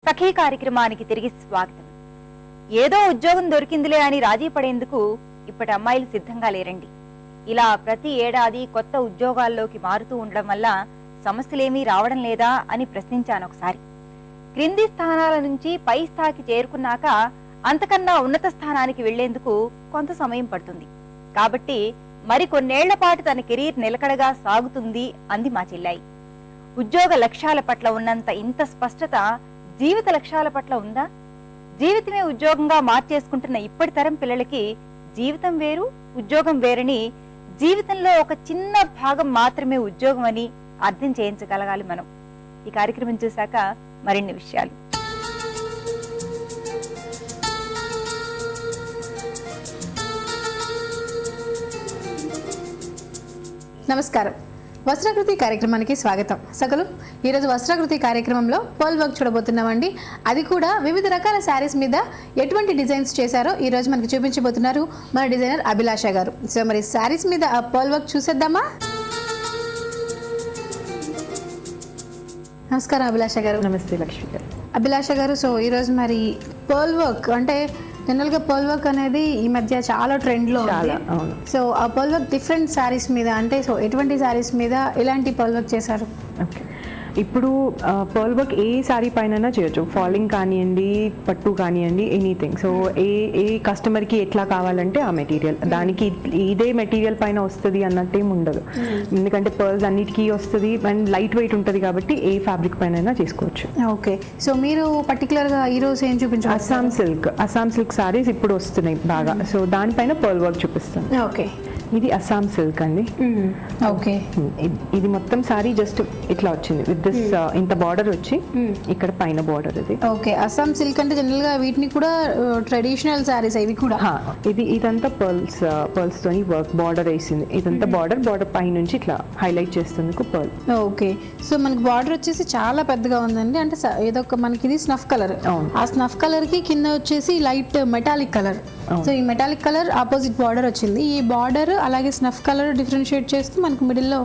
సఖీ కార్యక్రమానికి తిరిగి స్వాగతం. ఏదో ఉద్యోగం దొరికిందిలే అని రాజీ పడేందుకు ఇప్పటి అమ్మాయిలు సిద్ధంగా లేరండి. ఇలా ప్రతి ఏడాది కొత్త ఉద్యోగాల్లోకి మారుతూ ఉండడం వల్ల సమస్యలేమీ రావడం లేదా అని ప్రశ్నించాను ఒకసారి. క్రింది స్థానాల నుంచి పై స్థాయికి చేరుకున్నాక అంతకన్నా ఉన్నత స్థానానికి వెళ్లేందుకు కొంత సమయం పడుతుంది. కాబట్టి మరికొన్నేళ్ల పాటు తన కెరీర్ నిలకడగా సాగుతుంది అంది మా చెల్లాయి. ఉద్యోగ లక్ష్యాల పట్ల ఉన్నంత ఇంత స్పష్టత జీవిత లక్ష్యాల పట్ల ఉందా? జీవితమే ఉద్యోగంగా మార్చేసుకుంటున్న ఇప్పటి తరం పిల్లలకి జీవితం వేరు, ఉద్యోగం వేరని, జీవితంలో ఒక చిన్న భాగం మాత్రమే ఉద్యోగం అని అర్థం చేయించగలగాలి మనం. ఈ కార్యక్రమం చూశాక మరిన్ని విషయాలు. నమస్కారం. వస్త్రాకృతి కార్యక్రమానికి స్వాగతం. సకలు ఈరోజు వస్త్రాకృతి కార్యక్రమంలో పర్ల్ వర్క్ చూడబోతున్నామండి. అది కూడా వివిధ రకాల శారీస్ మీద ఎటువంటి డిజైన్స్ చేశారో ఈరోజు మనకి చూపించబోతున్నారు మన డిజైనర్ అభిలాష గారు. సో మరి శారీస్ మీద ఆ పర్ల్ వర్క్ చూసేద్దామా? నమస్కారం అభిలాష గారు. నమస్తే లక్ష్మి గారు. అభిలాష గారు, సో ఈరోజు మరి పర్ల్ వర్క్ అంటే జనరల్గా పర్ల్ వర్క్ అనేది ఈ మధ్య చాలా ట్రెండ్లో ఉంది. సో ఆ పర్ల్ వర్క్ డిఫరెంట్ శారీస్ మీద అంటే సో ఎటువంటి శారీస్ మీద ఎలాంటి పర్ల్ వర్క్ చేశారు? ఓకే, ఇప్పుడు పర్ల్ వర్క్ ఏ శారీ పైన చేయొచ్చు. ఫాలింగ్ కానివ్వండి, పట్టు కానివ్వండి, ఎనీథింగ్. సో ఏ కస్టమర్కి ఎట్లా కావాలంటే ఆ మెటీరియల్, దానికి ఇదే మెటీరియల్ పైన వస్తుంది అన్నట్టేం ఉండదు. ఎందుకంటే పర్ల్స్ అన్నిటికీ వస్తుంది అండ్ లైట్ వెయిట్ ఉంటుంది కాబట్టి ఏ ఫ్యాబ్రిక్ పైన చేసుకోవచ్చు. ఓకే, సో మీరు పర్టికులర్గా ఈరోజు ఏం చూపించారు? అస్సాం సిల్క్ సారీస్ ఇప్పుడు వస్తున్నాయి బాగా. సో దానిపైన పర్ల్ వర్క్ చూపిస్తాను. ఓకే, ఇది అస్సాం సిల్క్ అండి. ఓకే, ఇది మొత్తం సారీ జస్ట్ ఇట్లా వచ్చింది విత్ దిస్ ఇంత బార్డర్ వచ్చి ఇక్కడ పైన బార్డర్. ఇది ఓకే, అస్సాం సిల్క్ అంటే జనరల్ గా వీటిని కూడా ట్రెడిషనల్ సారీస్ ఇవి కూడా. ఇదంతా పర్ల్స్ తోని వర్క్ బార్డర్ వేసింది. ఇదంతా బార్డర్ పై నుంచి ఇట్లా హైలైట్ చేస్తుంది పర్ల్. ఓకే, సో మనకి బార్డర్ వచ్చేసి చాలా పెద్దగా ఉందండి. అంటే ఏదో ఒక మనకి ఇది స్నఫ్ కలర్, ఆ స్నఫ్ కలర్ కి కింద వచ్చేసి లైట్ మెటాలిక్ కలర్. సో ఈ మెటాలిక్ కలర్ ఆపోజిట్ బార్డర్ వచ్చింది. ఈ బార్డర్ అలాగే స్నఫ్ కలర్ డిఫరెన్షియేట్ చేస్తూ మనకి మిడిల్లో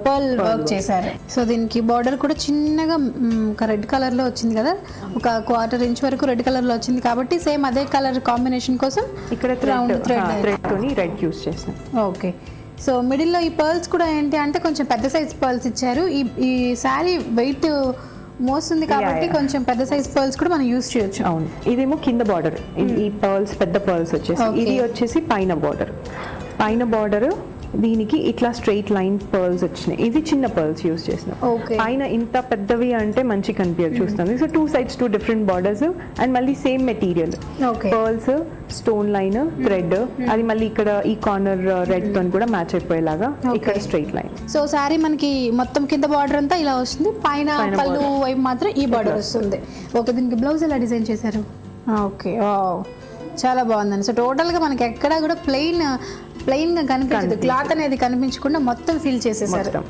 పర్ల్ వర్క్ చేశారు. సో దీనికి బార్డర్ కూడా చిన్నగా ఒక రెడ్ కలర్ లో వచ్చింది కదా, ఒక 1/4 ఇంచ్ వరకు రెడ్ కలర్ లో వచ్చింది. కాబట్టి సేమ్ అదే కలర్ కాంబినేషన్ కోసం ఇక్కడ రెడ్ యూస్ చేసాం. ఓకే, సో మిడిల్లో ఈ పర్ల్స్ కూడా ఏంటి అంటే కొంచెం పెద్ద సైజ్ పర్ల్స్ ఇచ్చారు. ఈ శారీ వెయిట్ మోస్తుంది కాబట్టి కొంచెం పెద్ద సైజ్ పర్ల్స్ కూడా మనం యూస్ చేయొచ్చు. అవును, ఇదేమో కింద బార్డర్, ఈ పర్ల్స్ పెద్ద పర్ల్స్ వచ్చేసి, ఇది వచ్చేసి పైన బార్డర్. దీనికి ఇట్లా స్ట్రైట్ లైన్ పర్ల్స్ వచ్చినాయి. ఇది చిన్న పర్ల్స్ యూస్ చేసిన. పైన ఇంత పెద్దవి అంటే మంచి కనిపించదు చూస్తుంది. So 2 sides 2 different borders and మళ్ళీ same material pearls, stone line, thread. అది మళ్ళీ ఇక్కడ ఈ కార్నర్ రెడ్ తో కూడా మ్యాచ్ అయిపోయేలాగా ఇక్కడ స్ట్రైట్ లైన్. సో సారీ మనకి మొత్తం కింద బార్డర్ అంతా ఇలా వస్తుంది, పైన పళ్ళు వైపు మాత్రం ఈ బార్డర్ వస్తుంది. ఓకే, దీనికి బ్లౌజ్ ఎలా డిజైన్ చేశారు? ఓకే, చాలా బాగుందండి. సో టోటల్ గా మనకి ఎక్కడ కూడా ప్లెయిన్ గా కనిపించదు, క్లాత్ అనేది కనిపించకుండా మొత్తం ఫిల్ చేసేసారు.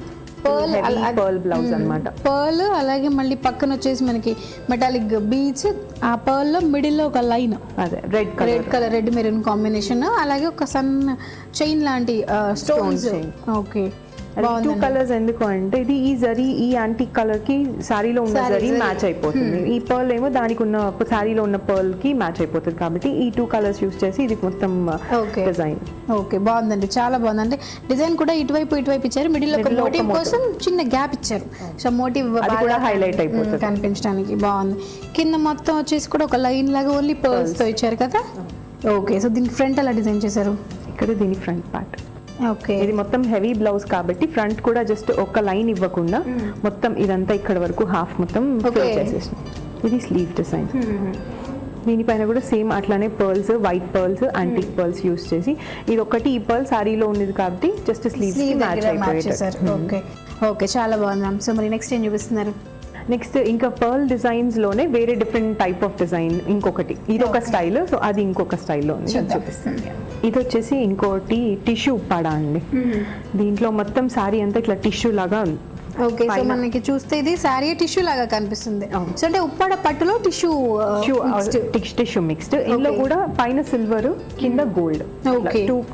పర్ల్ బ్లౌజ్ అన్నమాట. పర్ల్ అలాగే మళ్ళీ పక్కన వచ్చేసి మనకి మెటాలిక్ బీడ్స్, ఆ పర్ల్ లో మిడిల్ లో ఒక లైన్, అదే red colour red maroon combination, అలాగే ఒక సన్న చైన్ లాంటి స్టోన్స్. ఓకే, 2 కలర్స్ ఎందుకు అంటే ఇది ఈ జరీ ఈ యాంటిక్ కలర్ కి సారీలో ఉన్న జరీ మ్యాచ్ అయిపోతుంది. ఈ పర్ల్ ఏమో దానికి ఉన్న సారీలో ఉన్న పర్ల్ కి మ్యాచ్ అయిపోతుంది. కాబట్టి ఈ 2 కలర్స్ యూస్ చేసి ఇది మొత్తం డిజైన్. ఓకే, బాగుందండి, చాలా బాగుంది. అంటే డిజైన్ కూడా ఇటువైపు ఇచ్చారు, మిడిల్ లో ఒక మోటివ్ కోసం చిన్న గ్యాప్ ఇచ్చారు. సో మోటివ్ కూడా హైలైట్ అయిపోతుంది కనిపించడానికి. బాగుంది. కింద మొత్తం వచ్చేసి కూడా ఒక లైన్ లాగా ఓన్లీ పర్ల్స్ తో ఇచ్చారు కదా. ఓకే, సో దీనికి ఫ్రంట్ ఎలా డిజైన్ చేశారు? ఇక్కడ దీని ఫ్రంట్ పార్ట్. ఓకే, ఇది మొత్తం హెవీ బ్లౌజ్ కాబట్టి ఫ్రంట్ కూడా జస్ట్ ఒక లైన్ ఇవ్వకుండా మొత్తం ఇదంతా ఇక్కడ వరకు హాఫ్ మొత్తం ఫిల్ చేసేసాం. ఇది స్లీవ్ డిజైన్. దీనిపైన కూడా సేమ్ అట్లానే pearls, white pearls, antique pearls use చేసి, ఇది ఒకటి ఈ పర్ల్ సారీలో ఉన్నది కాబట్టి జస్ట్ స్లీవ్స్ కి మ్యాచ్ అయిపోయేది. ఓకే, ఓకే, చాలా బాగుంది. సో మరి నెక్స్ట్ ఏం చూపిస్తున్నారు? నెక్స్ట్ ఇంకా పర్ల్ డిజైన్స్ లోనే వేరే డిఫరెంట్ టైప్ ఆఫ్ డిజైన్ ఇంకొకటి. ఇది ఒక స్టైల్, సో అది ఇంకొక స్టైల్లో చూపిస్తుంది. ఇది వచ్చేసి ఇంకోటి టిష్యూ ఉప్పాడ అండి. దీంట్లో మొత్తం సారీ అంతా ఇట్లా టిష్యూ లాగా ఓకే, సో మనకి చూస్తే ఇది శారీ టిష్యూ లాగా కనిపిస్తుంది. సో అంటే ఉప్పాడ పట్టులో టిష్యూ టిష్యూ మిక్స్డ్. ఇందులో కూడా పైన సిల్వర్ కింద గోల్డ్,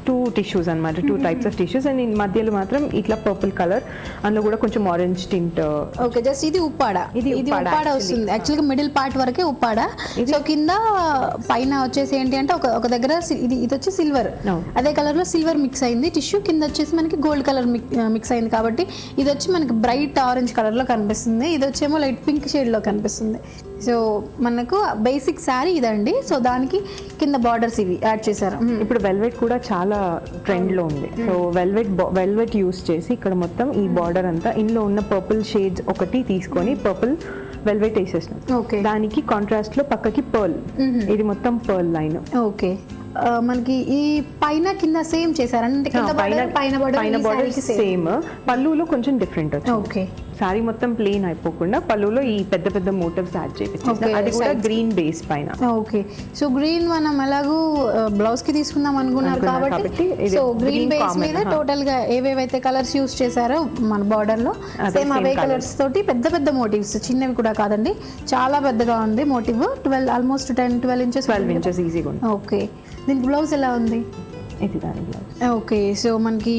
టూ టిష్యూస్ అన్నమాట, 2 types ఆఫ్ టిష్యూస్. అండ్ మధ్యలో మాత్రం ఇట్లా పర్పుల్ కలర్, అందులో కూడా కొంచెం ఆరెంజ్ టింట్. ఓకే, జస్ట్ ఇది ఉప్పాడ, ఇది ఉప్పాడ వస్తుంది యాక్చువల్గా మిడిల్ పార్ట్ వరకే ఉప్పాడ. సో కింద పైన వచ్చేసి ఏంటి అంటే ఒక దగ్గర ఇది వచ్చి సిల్వర్, అదే కలర్ లో సిల్వర్ మిక్స్ అయింది టిష్యూ, కింద వచ్చేసి మనకి గోల్డ్ కలర్ మిక్స్ అయింది కాబట్టి ఇది వచ్చి మనకి బ్రైట్ ఆరెంజ్ కలర్ లో కనిపిస్తుంది, ఇది వచ్చేమో లైట్ పింక్ షేడ్ లో కనిపిస్తుంది. సో మనకు బేసిక్ శారీ ఇదండి. సో దానికి కింద బార్డర్స్ ఇవి యాడ్ చేశారు. ఇప్పుడు వెల్వెట్ కూడా చాలా ట్రెండ్ లో ఉంది. సో వెల్వెట్ యూస్ చేసి ఇక్కడ మొత్తం ఈ బార్డర్ అంతా ఇందులో ఉన్న పర్పుల్ షేడ్స్ ఒకటి తీసుకొని పర్పుల్ వెల్వెట్ వేసేసినాం. దానికి కాంట్రాస్ట్ లో పక్కకి పర్ల్, ఇది మొత్తం పర్ల్ లైన్. ఓకే, మనకి ఈ పైన కింద సేమ్ చేశారంటే పైన బార్డర్ సేమ్, పళ్ళులో కొంచెం డిఫరెంట్ వచ్చింది. ఓకే, సారీ మొత్తం ప్లెయిన్ అయిపోకుండా పళ్ళులో ఈ పెద్ద పెద్ద మోటివ్స్ యాడ్ చేయించాం. అది కూడా గ్రీన్ బేస్ పైన. ఓకే, సో గ్రీన్ మనం ఎలాగూ బ్లౌజ్ కి తీసుకుందాం అనుకున్నారు కాబట్టి సో గ్రీన్ బేస్ మీద టోటల్ గా ఏవేవైతే కలర్స్ యూస్ చేశారో మన బార్డర్ లో సేమ్ అవే కలర్స్ తోటి పెద్ద పెద్ద మోటివ్స్, చిన్నవి కూడా కాదండి, చాలా పెద్దగా ఉంది మోటివ్. 12 12 ఇంచెస్ ఈజీగా ఉంది. ఓకే, దీనికి బ్లౌజ్ ఎలా ఉంది? ఇది దాని బ్లౌజ్. ఓకే, సో మనకి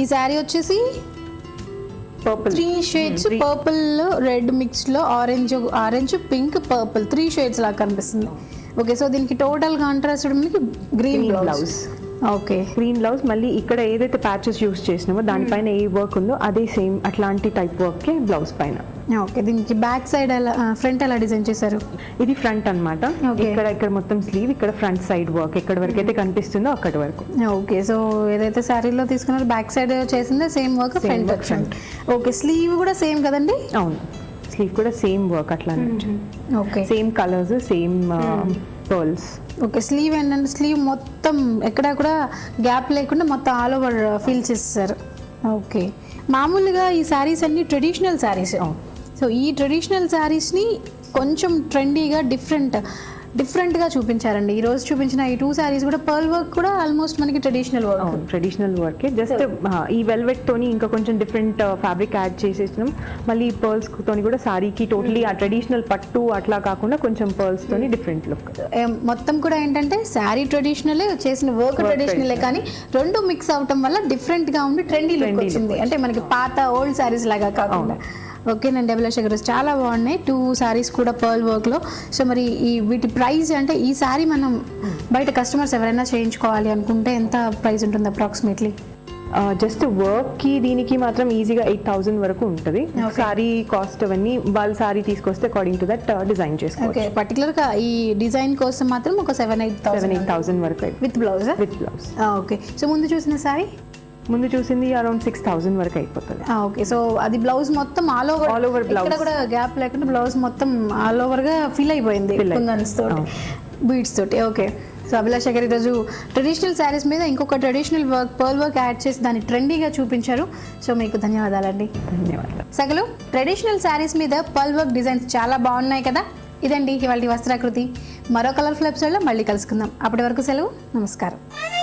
ఈ శారీ వచ్చేసి purple 3 shades, purple red mix లో ఆరెంజ్ పింక్ పర్పుల్ 3 షేడ్స్ లాగా కనిపిస్తుంది. ఓకే, సో దీనికి టోటల్ కాంట్రాస్ట్ మనకి green blouse. Okay, green blouse. మళ్ళీ ఇక్కడ ఏదైతే ప్యాచెస్ యూస్ చేసినామో దానిపైన ఏ వర్క్ ఉందో అదే సేమ్ అట్లాంటి టైప్ వర్క్ బ్లౌజ్ పైన. ఓకే, దీనికి బ్యాక్ సైడ్ ఎలా, ఫ్రంట్ ఎలా డిజైన్ చేశారు? ఇది ఫ్రంట్ అన్నమాట. ఇక్కడ మొత్తం స్లీవ్, ఇక్కడ ఫ్రంట్ సైడ్ వర్క్ ఎక్కడ వరకు అయితే కనిపిస్తుందో అక్కడి వరకు. ఓకే, సో ఏదైతే శారీలో తీసుకున్నారో బ్యాక్ సైడ్ చేసిందే సేమ్ వర్క్ ఫ్రంట్ వచ్చింది. ఓకే, స్లీవ్ కూడా సేమ్ కదండి? అవును, స్లీవ్ కూడా సేమ్ వర్క్ అట్లానే. Okay, same colours, same pearls. Okay, sleeve ఏంటంటే స్లీవ్ మొత్తం ఎక్కడ కూడా గ్యాప్ లేకుండా మొత్తం ఆల్ ఓవర్ ఫిల్ చేస్తారు. ఓకే, మామూలుగా ఈ శారీస్ అన్ని ట్రెడిషనల్ శారీస్. సో ఈ ట్రెడిషనల్ శారీస్ని కొంచెం ట్రెండీగా డిఫరెంట్గా చూపించారండి. ఈ రోజు చూపించిన ఈ 2 శారీస్ కూడా పర్ల్ వర్క్ కూడా ఆల్మోస్ట్ మనకి ట్రెడిషనల్ వర్క్. జస్ట్ ఈ వెల్వెట్ తోని ఇంకా కొంచెం డిఫరెంట్ ఫ్యాబ్రిక్ యాడ్ చేసేసినాం. మళ్ళీ ఈ పర్ల్స్ తోని కూడా సారీకి టోటలీ ఆ ట్రెడిషనల్ పట్టు అట్లా కాకుండా కొంచెం పర్ల్స్ తోని డిఫరెంట్ లుక్. మొత్తం కూడా ఏంటంటే శారీ ట్రెడిషనలే, చేసిన వర్క్ ట్రెడిషనలే, కానీ రెండు మిక్స్ అవటం వల్ల డిఫరెంట్ గా ఉండి ట్రెండీ లుక్ వచ్చింది. అంటే మనకి పాత ఓల్డ్ శారీస్ లాగా కాకుండా. ఓకేనండి అభిలాష గారు, చాలా బాగున్నాయి 2 శారీస్ కూడా పర్ల్ వర్క్లో. సో మరి ఈ వీటి ప్రైస్ అంటే ఈ శారీ మనం బయట కస్టమర్స్ ఎవరైనా చేయించుకోవాలి అనుకుంటే ఎంత ప్రైస్ ఉంటుంది అప్రాక్సిమేట్లీ? జస్ట్ వర్క్ కి దీనికి మాత్రం ఈజీగా 8,000 వరకు ఉంటుంది. సారీ కాస్ట్ అవన్నీ వాళ్ళ సారీ తీసుకొస్తే అకార్డింగ్ టు దట్ డిజైన్ చేసుకోవచ్చు. పర్టికులర్ గా ఈ డిజైన్ కోసం మాత్రం ఒక 7,000-8,000 వరకు విత్ బ్లౌజ్. ఓకే, సో ముందు చూసిన సారీ చూసింది అరౌండ్ 6,000 వరకు అయిపోతుంది. ఓకే, సో అది బ్లౌజ్ మొత్తం ఆల్ ఓవర్ ఇక్కడ కూడా గ్యాప్ లేకుండా బ్లౌజ్ మొత్తం ఆల్ ఓవర్ గా ఫిల్ అయిపోయింది బీడ్స్ తోటి. ఓకే, సో అభిలాష గారు ఈరోజు ట్రెడిషనల్ శారీస్ మీద ఇంకొక traditional work pearl work add చేసి దాన్ని ట్రెండీగా చూపించారు. సో మీకు ధన్యవాదాలండి. సగలు ట్రెడిషనల్ శారీస్ మీద పర్ల్ వర్క్ డిజైన్స్ చాలా బాగున్నాయి కదా. ఇదండి ఇవాళ వస్త్రాకృతి. మరో కలర్ఫుల్ ఎపిసోడ్లో మళ్ళీ కలుసుకుందాం. అప్పటి వరకు సెలవు, నమస్కారం.